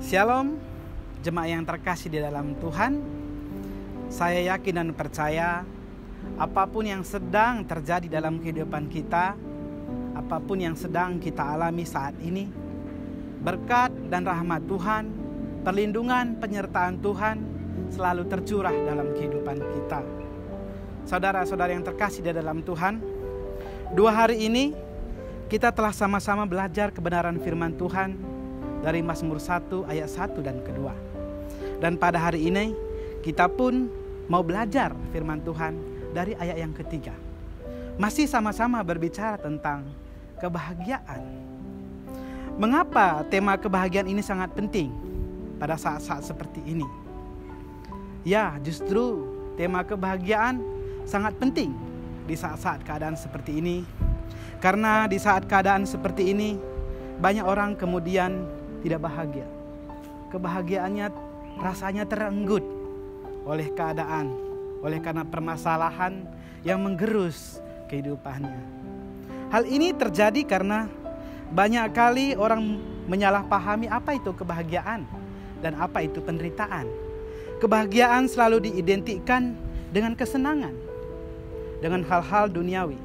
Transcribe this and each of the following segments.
Shalom, jemaat yang terkasih di dalam Tuhan. Saya yakin dan percaya apapun yang sedang terjadi dalam kehidupan kita, apapun yang sedang kita alami saat ini, berkat dan rahmat Tuhan, perlindungan, penyertaan Tuhan selalu tercurah dalam kehidupan kita. Saudara-saudara yang terkasih di dalam Tuhan, 2 hari ini kita telah sama-sama belajar kebenaran firman Tuhan dari Mazmur 1 ayat 1 dan kedua. Dan pada hari ini kita pun mau belajar firman Tuhan dari ayat yang ketiga. Masih sama-sama berbicara tentang kebahagiaan. Mengapa tema kebahagiaan ini sangat penting pada saat-saat seperti ini? Ya, justru tema kebahagiaan sangat penting di saat-saat keadaan seperti ini. Karena di saat keadaan seperti ini banyak orang kemudian tidak bahagia. Kebahagiaannya rasanya terenggut oleh keadaan, oleh karena permasalahan yang menggerus kehidupannya. Hal ini terjadi karena banyak kali orang menyalahpahami apa itu kebahagiaan dan apa itu penderitaan. Kebahagiaan selalu diidentikan dengan kesenangan, dengan hal-hal duniawi,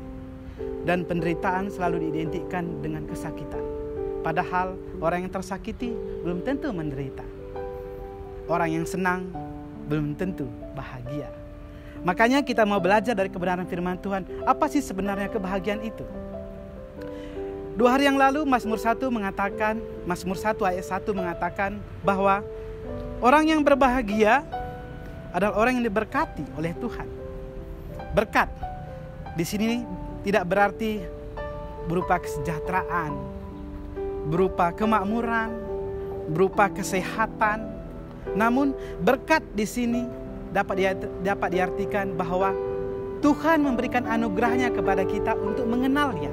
dan penderitaan selalu diidentikan dengan kesakitan. Padahal orang yang tersakiti belum tentu menderita. Orang yang senang belum tentu bahagia. Makanya kita mau belajar dari kebenaran firman Tuhan. Apa sih sebenarnya kebahagiaan itu? 2 hari yang lalu Mazmur 1 ayat 1 mengatakan bahwa orang yang berbahagia adalah orang yang diberkati oleh Tuhan. Berkat di sini tidak berarti berupa kesejahteraan, berupa kemakmuran, berupa kesehatan. Namun berkat di sini dapat diartikan bahwa Tuhan memberikan anugerahnya kepada kita untuk mengenalnya.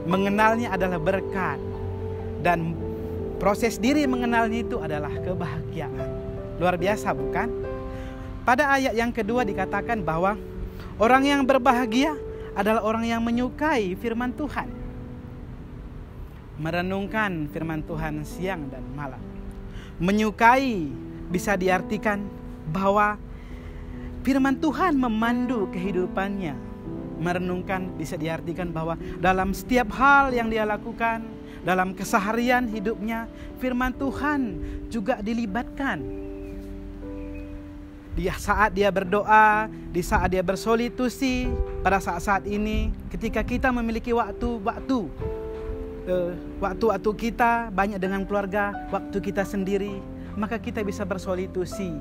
Mengenalnya adalah berkat, dan proses diri mengenalnya itu adalah kebahagiaan. Luar biasa, bukan? Pada ayat yang kedua dikatakan bahwa orang yang berbahagia adalah orang yang menyukai firman Tuhan, merenungkan firman Tuhan siang dan malam. Menyukai bisa diartikan bahwa firman Tuhan memandu kehidupannya. Merenungkan bisa diartikan bahwa dalam setiap hal yang dia lakukan, dalam keseharian hidupnya, firman Tuhan juga dilibatkan. Di saat dia berdoa, di saat dia bersolitusi, pada saat-saat ini ketika kita memiliki waktu kita banyak dengan keluarga, waktu kita sendiri, maka kita bisa bersolitusi.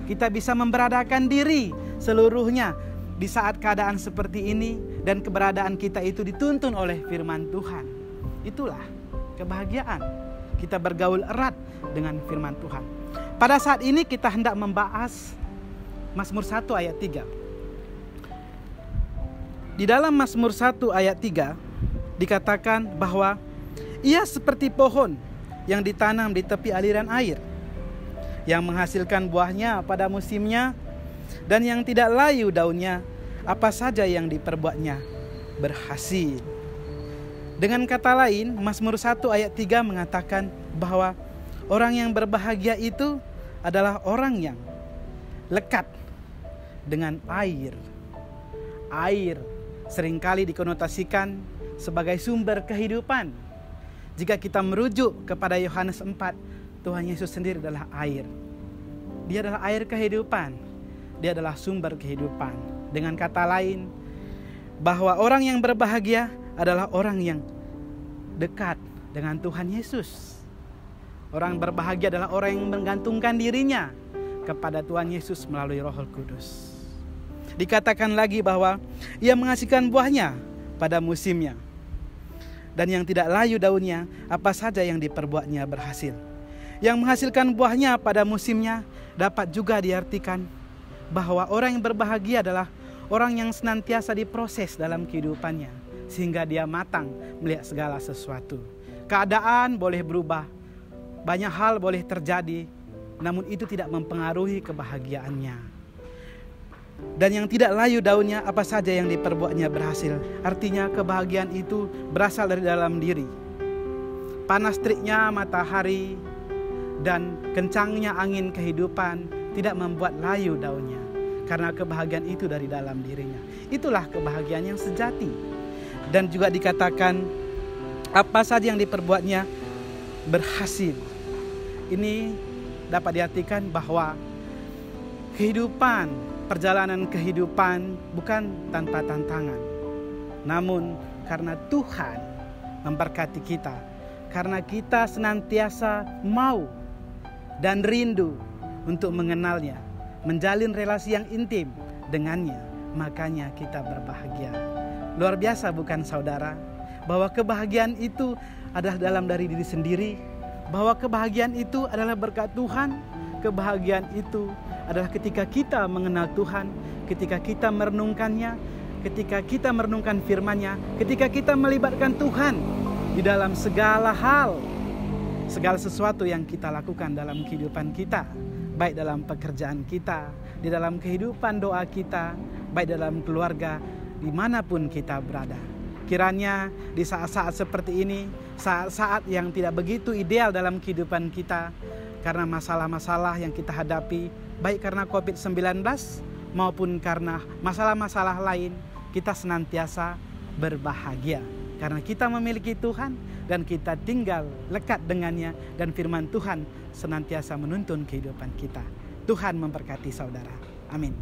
Kita bisa memberadakan diri seluruhnya di saat keadaan seperti ini, dan keberadaan kita itu dituntun oleh firman Tuhan. Itulah kebahagiaan. Kita bergaul erat dengan firman Tuhan. Pada saat ini kita hendak membahas Mazmur 1 ayat 3. Di dalam Mazmur 1 ayat 3 dikatakan bahwa ia seperti pohon yang ditanam di tepi aliran air, yang menghasilkan buahnya pada musimnya, dan yang tidak layu daunnya, apa saja yang diperbuatnya berhasil. Dengan kata lain, Mazmur 1 ayat 3 mengatakan bahwa orang yang berbahagia itu adalah orang yang lekat dengan air. Air seringkali dikonotasikan sebagai sumber kehidupan. Jika kita merujuk kepada Yohanes 4, Tuhan Yesus sendiri adalah air. Dia adalah air kehidupan. Dia adalah sumber kehidupan. Dengan kata lain, bahwa orang yang berbahagia adalah orang yang dekat dengan Tuhan Yesus. Orang berbahagia adalah orang yang menggantungkan dirinya kepada Tuhan Yesus melalui Roh Kudus. Dikatakan lagi bahwa ia menghasilkan buahnya pada musimnya, dan yang tidak layu daunnya, apa saja yang diperbuatnya berhasil. Yang menghasilkan buahnya pada musimnya dapat juga diartikan bahwa orang yang berbahagia adalah orang yang senantiasa diproses dalam kehidupannya, sehingga dia matang melihat segala sesuatu. Keadaan boleh berubah, banyak hal boleh terjadi, namun itu tidak mempengaruhi kebahagiaannya. Dan yang tidak layu daunnya, apa saja yang diperbuatnya berhasil. Artinya kebahagiaan itu berasal dari dalam diri. Panas teriknya matahari dan kencangnya angin kehidupan tidak membuat layu daunnya, karena kebahagiaan itu dari dalam dirinya. Itulah kebahagiaan yang sejati. Dan juga dikatakan apa saja yang diperbuatnya berhasil. Ini dapat diartikan bahwa perjalanan kehidupan bukan tanpa tantangan, namun karena Tuhan memberkati kita, karena kita senantiasa mau dan rindu untuk mengenalnya, menjalin relasi yang intim dengannya, makanya kita berbahagia. Luar biasa bukan saudara? Bahwa kebahagiaan itu adalah dalam dari diri sendiri, bahwa kebahagiaan itu adalah berkat Tuhan. Kebahagiaan itu adalah ketika kita mengenal Tuhan, ketika kita merenungkannya, ketika kita merenungkan firman-Nya, ketika kita melibatkan Tuhan di dalam segala hal, segala sesuatu yang kita lakukan dalam kehidupan kita, baik dalam pekerjaan kita, di dalam kehidupan doa kita, baik dalam keluarga, dimanapun kita berada. Kiranya di saat-saat seperti ini, saat-saat yang tidak begitu ideal dalam kehidupan kita, karena masalah-masalah yang kita hadapi, baik karena COVID-19 maupun karena masalah-masalah lain, kita senantiasa berbahagia. Karena kita memiliki Tuhan dan kita tinggal lekat dengannya, dan firman Tuhan senantiasa menuntun kehidupan kita. Tuhan memberkati saudara. Amin.